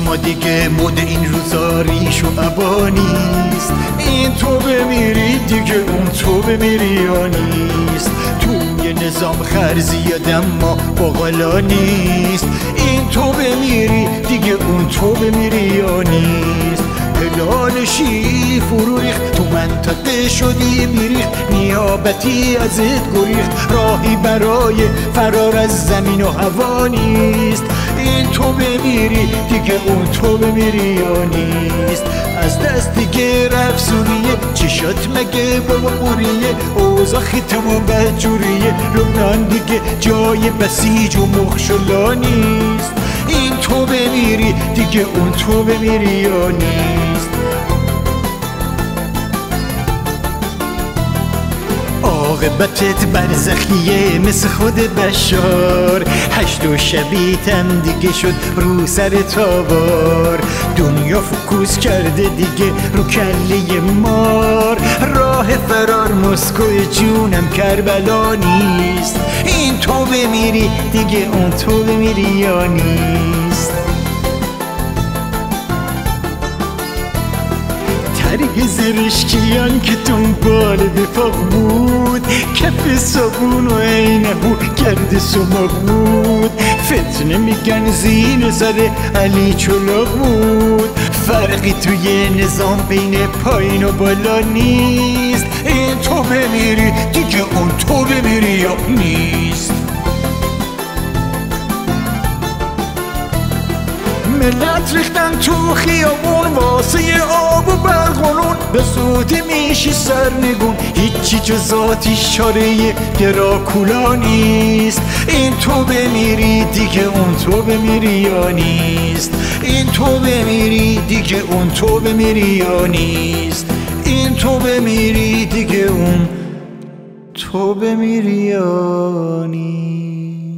اما دیگه مد این روزا ریش و عبانیست. این تو بمیری دیگه اون تو بمیری یا نیست. توی نظام خرزیه اما باقلا نیست. این تو بمیری دیگه اون تو بمیری یا نیست. هلال شی فرو ریخت تو منطقه شدی بیریخت، نیابتی ازت گریخت، راهی برای فرار از زمین و هوا نیست. این تو بمیری دیگه اون تو بمیری یا نیست. از دست دیگه رفت سوریه، چی شد مگه بابا قوریه؟ اوضاع خیتم و بدجوریه، لبنان دیگه جای بسیج و مخشلا نیست. این تو بمیری دیگه اون تو بمیری یا نیست. عاقبتت برزخیه مثل خود بشار، هشت و شبیتم دیگه شد رو سر تابار. دنیا فکوس کرده دیگه رو کله مار، راه فرار مسکو جونم کربلا نیست. این تو بمیری دیگه اون تو بمیری یا نیست. تریگ زرشکیان که دنبال وفاق بود، کف صابون و عینه گرد سماق بود. فتنه میگن زین سر علی چلاق بود، فرقی توی نظام بین پایین و بالا نیست. این تو بمیری دیگه اون تو بمیری یا نیست. ملت ریختن تو خیابون واسه آب و برقانون، به زودی میشی سرنگون، هیچی جز آتیشاره دراکولا نیست. این تو بمیری دیگه اون تو بمیری یا نیست. این تو بمیری دیگه اون تو بمیری یا نیست. این تو بمیری دیگه اون تو بمیری یا نیست.